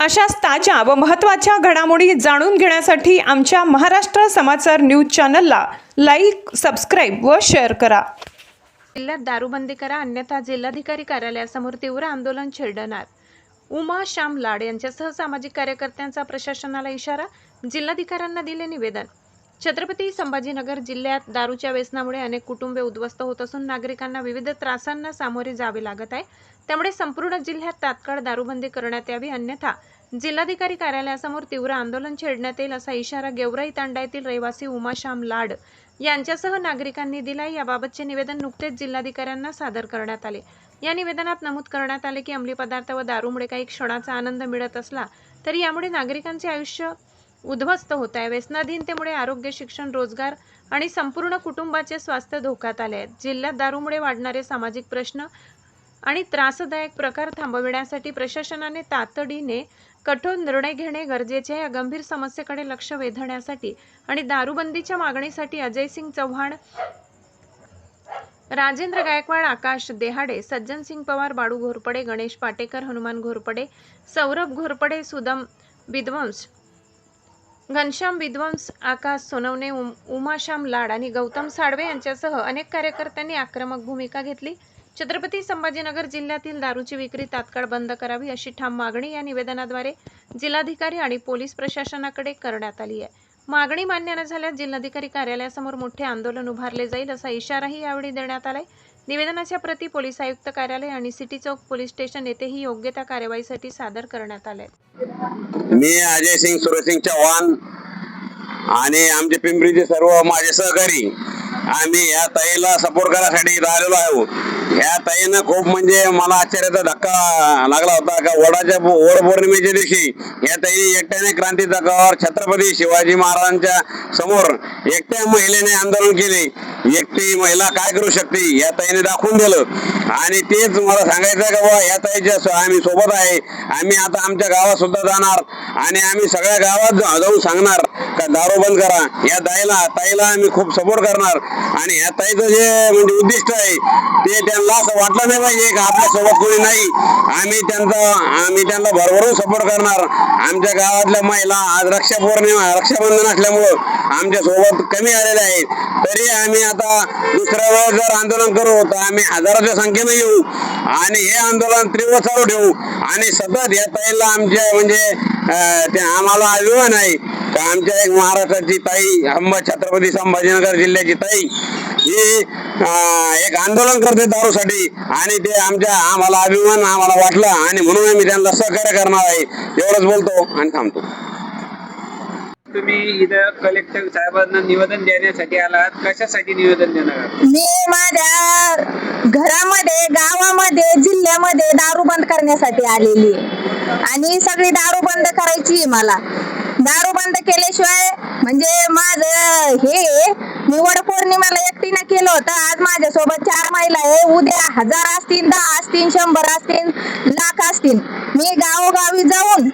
अशाच ताज्या व महत्त्वाच्या घडामोडी जाणून घेण्यासाठी आमच्या महाराष्ट्र समाचार न्यूज चॅनलला लाईक, सबस्क्राईब व शेअर करा. जिल्ह्यात दारूबंदी करा अन्यथा जिल्हाधिकारी कार्यालयासमोर तीव्र आंदोलन छेडणार. उमा श्याम लाड यांच्यासह सामाजिक कार्यकर्त्यांचा प्रशासनाला इशारा. जिल्हाधिकाऱ्यांना दिले निवेदन. छत्रपती संभाजीनगर जिल्ह्यात दारूच्या व्यसनामुळे अनेक कुटुंबे उद्ध्वस्त होत असून नागरिकांना विविध त्रासांना सामोरे जावे लागत आहे. त्यामुळे संपूर्ण जिल्ह्यात तात्काळ दारूबंदी करण्यात यावी अन्यथा जिल्हाधिकारी कार्यालयासमोर तीव्र आंदोलन छेडण्यात येईल असा इशारा गेवराई तांडा येथील रहिवासी उमाश्याम लाड यांच्यासह नागरिकांनी दिला. याबाबतचे निवेदन नुकतेच जिल्हाधिकाऱ्यांना सादर करण्यात आले. या निवेदनात नमूद करण्यात आले की अंमली पदार्थ व दारूमुळे काही क्षणाचा आनंद मिळत असला तरी यामुळे नागरिकांचे आयुष्य उद्ध्वस्त होत आहे. व्यसनाधीनतेमुळे आरोग्य, शिक्षण, रोजगार आणि संपूर्ण कुटुंबाचे स्वास्थ्य धोक्यात आले आहे. जिल्ह्यात दारूमुळे वाढणारे सामाजिक प्रश्न आणि त्रासदायक प्रकार थांबविण्यासाठी प्रशासनाने तातडीने कठोर निर्णय घेणे गरजेचे आहे. या गंभीर समस्येकडे लक्ष वेधण्यासाठी आणि दारूबंदीच्या मागणीसाठी अजयसिंग चव्हाण, राजेंद्र गायकवाड, आकाश देहाडे, सज्जनसिंग पवार, बाळू घोरपडे, गणेश पाटेकर, हनुमान घोरपडे, सौरभ घोरपडे, सुदम विद्वंस, घनश्याम विद्वंस, आकाश सोनवणे, उमाश्याम लाड आणि गौतम साळवे यांच्यासह अनेक कार्यकर्त्यांनी आक्रमक भूमिका घेतली. छत्रपती संभाजीनगर जिल्ह्यातील दारूची विक्री तात्काळ बंद करावी अशी ठाम मागणी या निवेदनाद्वारे जिल्हाधिकारी आणि पोलीस प्रशासनाकडे करण्यात आली आहे. मागणी मान्य न झाल्यास जिल्हाधिकारी कार्यालयासमोर मोठे आंदोलन उभारले जाईल असा इशाराही यावेळी देण्यात आलाय. निवेदनाच्या प्रती पोलीस आयुक्त कार्यालय आणि सिटी चौक पोलीस स्टेशन येथेही योग्य त्या कार्यवाहीसाठी सादर करण्यात आले. मी अजयसिंग सुरेसिंग चव्हाण आणि आमचे पिंपरीचे सर्व माझे सहकारी आम्ही या ताईला सपोर्ट करायसाठी इथं आलेलो आहोत. ह्या ताईनं खूप म्हणजे मला आश्चर्याचा धक्का लागला होता का वड पौर्णिमेच्या दिवशी या ताईने एकट्याने क्रांती चौकावर छत्रपती शिवाजी महाराजांच्या समोर एकट्या महिलेने आंदोलन केले. एकटी महिला काय करू शकते या ताईने दाखवून दिलं आणि तेच मला सांगायचं का बाबा या ताईच्या आम्ही सोबत आहे. आम्ही आता आमच्या गावात सुद्धा जाणार आणि आम्ही सगळ्या गावात जाऊन सांगणार का दारू बंद करा. या ताईला आम्ही खूप सपोर्ट करणार आणि या ताईचं जे म्हणजे उद्दिष्ट आहे ते त्यांना असं वाटलं नाही पाहिजे का आपल्या सोबत कोणी नाही. आम्ही त्यांना भरभरून सपोर्ट करणार. आमच्या गावातल्या महिला आज रक्षाबंधन असल्यामुळं आमच्या सोबत कमी आलेल्या आहेत. तरी आम्ही आता दुसऱ्या वेळेस जर आंदोलन करू तर आम्ही हजाराच्या संख्येने येऊ आणि हे आंदोलन तीव्र चालू ठेवू आणि सतत या ताईला आमच्या म्हणजे ते आम्हाला अभिमान आहे का आमच्या एक महाराष्ट्राची ताई छत्रपती संभाजीनगर जिल्ह्याची ताई ही एक आंदोलन करते दारूसाठी आणि ते आम्हाला अभिमान आम्हाला वाटला आणि म्हणून आम्ही त्यांना सहकार्य करणार आहे. एवढंच बोलतो आणि थांबतो. तुम्ही इथं कलेक्टर साहेबांना निवेदन देण्यासाठी आलात, कशासाठी निवेदन देणार आहात? मी माझ्या घरामध्ये, गावामध्ये, जिल्ह्यामध्ये दारू बंद करण्यासाठी आलेली आणि सगळी दारू बंद करायची. मला दारू बंद केल्याशिवाय म्हणजे माझं हे मी वड पौर्णिमेला एकटीनं केलं होतं. आज माझ्यासोबत 4 महिला आहे. उद्या 1000 असतील, 10 असतील, 100 असतील, लाख असतील. मी गावोगावी जाऊन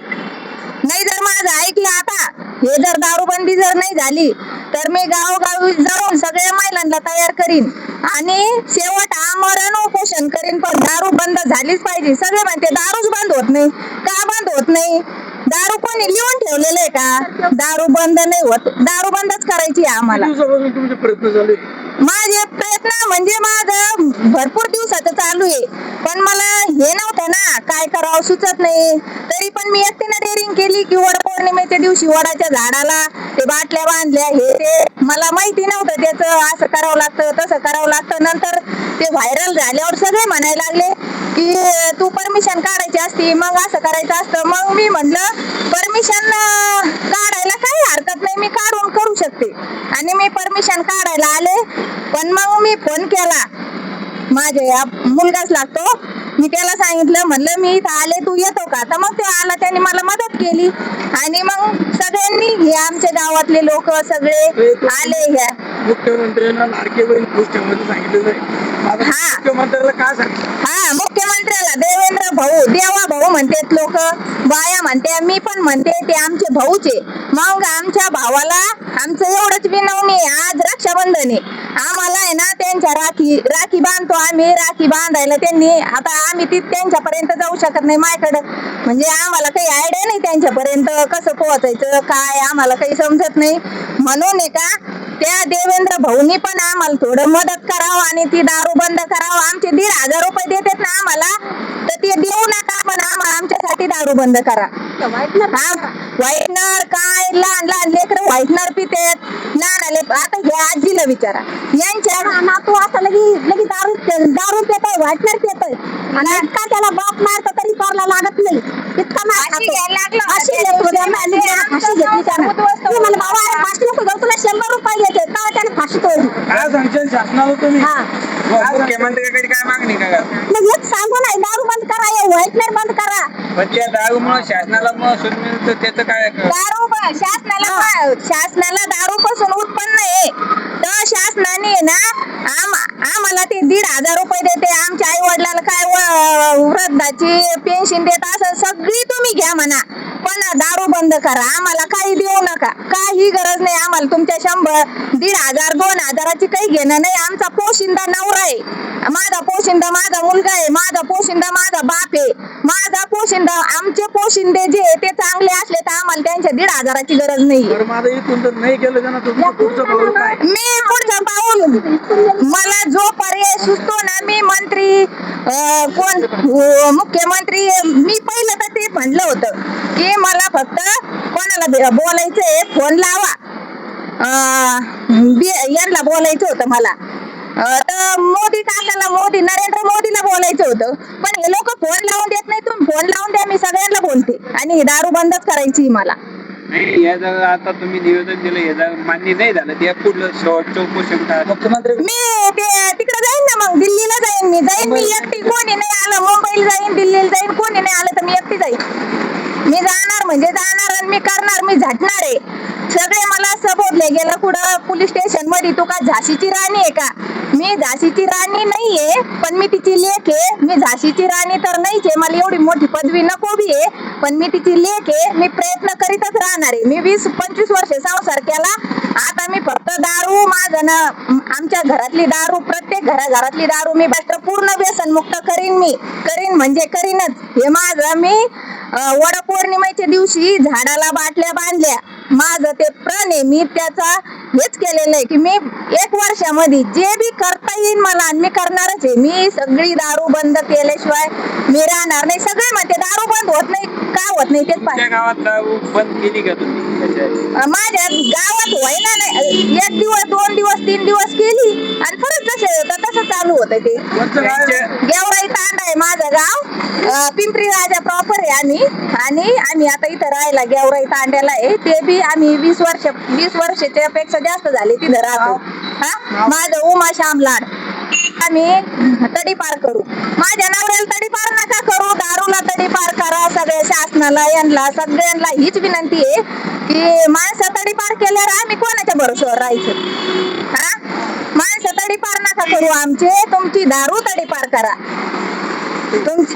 नाही जर माझं ऐकलं आता हे जर दारूबंदी जर नाही झाली तर मी गावोगावी जाऊन सगळ्या महिलांना तयार करीन आणि शेवट आमरण उपोषण करीन. पण दारू बंद झालीच पाहिजे. सगळे म्हणते दारूच बंद होत नाही. का बंद होत नाही? दारू कोणी लिहून ठेवलेलं आहे का? दारू बंद नाही होत. दारू बंदच करायची आम्हाला. तुमचे प्रयत्न झाले? माझे प्रयत्न म्हणजे माझं भरपूर दिवसाचं चालू आहे पण मला हे नव्हतं ना काय करावं सुचत नाही. तरी पण मी एकटीनं डेअरिंग केली की वड पौर्णिमेच्या दिवशी वडाच्या झाडाला ते बाटल्या बांधल्या. हे ते मला माहिती नव्हतं त्याचं असं करावं लागतं तसं करावं लागतं. नंतर ते व्हायरल झाल्यावर सगळे म्हणायला लागले की तू परमिशन काढायची असती, मग असं करायचं असतं. मग मी म्हटलं परमिशन काढायला काही हरकत नाही, मी काढून करू शकते आणि मी परमिशन काढायला आले. पण मग मी फोन केला, माझ्या मुलगाच लागतो, मी त्याला सांगितलं म्हणलं मी इथं आले तू येतो का? तर मग तो आला, त्याने मला मदत केली आणि मग सगळ्यांनी हे आमच्या गावातले लोक सगळे आले. ह्या मुख्यमंत्र्यांना लाडके बहीण गोष्टीमध्ये सांगितलं. मुख्यमंत्र्याला देवेंद्र भाऊ देवा भाऊ म्हणतात लोक, बाया म्हणते, मी पण म्हणते ते आमचे भाऊचे. मग आमच्या भावाला आमचं एवढंच विनवणी आहे, आज रक्षाबंधन आहे, आम्हाला आहे ना त्यांच्या राखी बांधतो आम्ही. राखी बांधायला त्यांनी आता आम्ही त्यांच्यापर्यंत जाऊ शकत नाही माझ्याकडं, म्हणजे आम्हाला काही आयडिया नाही त्यांच्यापर्यंत कसं पोहोचायचं काय, आम्हाला काही समजत नाही. म्हणून आहे का त्या देवेंद्र भाऊनी पण आम्हाला थोडं मदत करावं आणि ती दारू बंद करावं. आमचे 1,500 रुपये देतात ना आम्हाला, तर ते देऊ नका, पण आमच्यासाठी दारू बंद करा. व्हाईटनर काय लहान लहान लेकर व्हाईटनर पितात, लहान आता हे आजीला विचारा, यांच्या नातू आता लगी दारू पितोय, व्हाईटनर पितोय आणि इतका त्याला बाप मारतो तरी पारला लागत नाही, इतका मार तुला 100 रुपये घ्यायचे का त्याने फाशी तोडली. काय सांगशील शासनाला तुम्ही? मुख्यमंत्र्यांकडे काय मागणी करा? लगेच सांगू नाही दारू बंद करा, व्हाईटनर बंद करा. पण त्या दारूमुळे शासनाला महसूल मिळतो, त्याचं काय? दारू शासनाला दारू पासून उत्पन्न आहे, तर शासनाने ना आम्हाला ते 1,500 रुपये देते, आमच्या आई वडिलांना काय वृद्धाची पेन्शन देत, असं सगळी तुम्ही घ्या म्हणा, पण दारू बंद करा. आम्हाला काही देऊ नका, काही गरज नाही आम्हाला तुमच्या 100, 1,500, 2,000ची काही घेणं नाही. आमचा पोशिंदा नवरा आहे, माझा पोशिंदा माझा मुलगा आहे, माझा पोशिंदा माझा बाप आहे, माझा पोशिंदा आमचे पोशिंदे जे आहे ते चांगले असले तर आम्हाला त्यांच्या 1,500ची गरज नाही. नाही केलं ना मी पुढचं पाऊल, मला जो पर्याय सुचतो ना, मी मंत्री कोण मुख्यमंत्री, मी पहिलं तर ते म्हणलं होतं की मला फक्त कोणाला बोलायचंय फोन लावा, यांना बोलायचं होतं मला, तर मोदी काकाला नरेंद्र मोदीला बोलायचं होतं, पण हे लोक फोन लावून देत नाही. तुम्ही फोन लावून द्या, मी सगळ्यांना बोलते आणि ही दारू बंदच करायची मला. नाही, या जागा आता तुम्ही निवेदन दिलं, या जागा मान्य नाही झालं, त्या पुढलं शेवटचं उपोषण काय? मुख्यमंत्री मी तिकडे जाईन ना, मग दिल्लीला जाईन मी एकटी, कोणी नाही आलं मुंबईला जाईन, दिल्लीला जाईन, कोणी नाही आलं तर मी एकटी जाईन. मी जाणार म्हणजे जाणार आणि मी करणार, मी झटणार आहे. सगळे मला सबोधले गेलं कुठं पोलीस स्टेशन मध्ये, तू का झाशीची राणी आहे का? मी झाशीची राणी नाहीये, पण मी तिची लेक आहे. मी झाशीची राणी तर नाहीच आहे, मला एवढी मोठी पदवी नको बी आहे, पण मी तिची लेक आहे. मी प्रयत्न करीतच राहणार आहे. मी 20-25 वर्ष संसार केला, आता मी फक्त दारू माझं ना, आमच्या घरातली दारू, प्रत्येक घरातली दारू मी पूर्ण व्यसनमुक्त करीन म्हणजे करीनच. हे माझं मी वडपौर्णिमेच्या दिवशी झाडाला बाटल्या बांधल्या, माझं ते प्रण आहे. मी त्याचा हेच केलेलं आहे की मी 1 वर्षामध्ये जे बी करता येईल मला, आणि मी करणारच आहे. मी सगळी दारू बंद केल्याशिवाय मी राहणार नाही. सगळे म्हणते दारू बंद होत नाही, का होत नाही तेच पाहिजे. गावात दारू बंद केली का तुम्ही? माझ्या गावात व्हायला नाही, 1 दिवस 2 दिवस 3 दिवस केली आणि परत जसे होतं तसं चालू होतं ते. गेवराई तांडा आहे माझं गाव, पिंपरी राजा प्रॉपर आहे आणि आम्ही आता इथं राहायला गेवराई तांड्याला आहे. ते बी आम्ही 20 वर्षाच्या पेक्षा जास्त झाले तिथं राहतो. माझं उमाश्याम लाड. आम्ही तडीपार करू, माझ्या नवऱ्याला तडीपार नका करू, दारूला तडीपार करा. सगळ्या शासनाला यांना सगळ्यांना हीच विनंती आहे की माणसं तडीपार केल्यावर आम्ही कोणाच्या भरोश्यावर राहायचं? माणसं तडीपार नका करू आमचे, तुमची दारू तडीपार करा तुमची.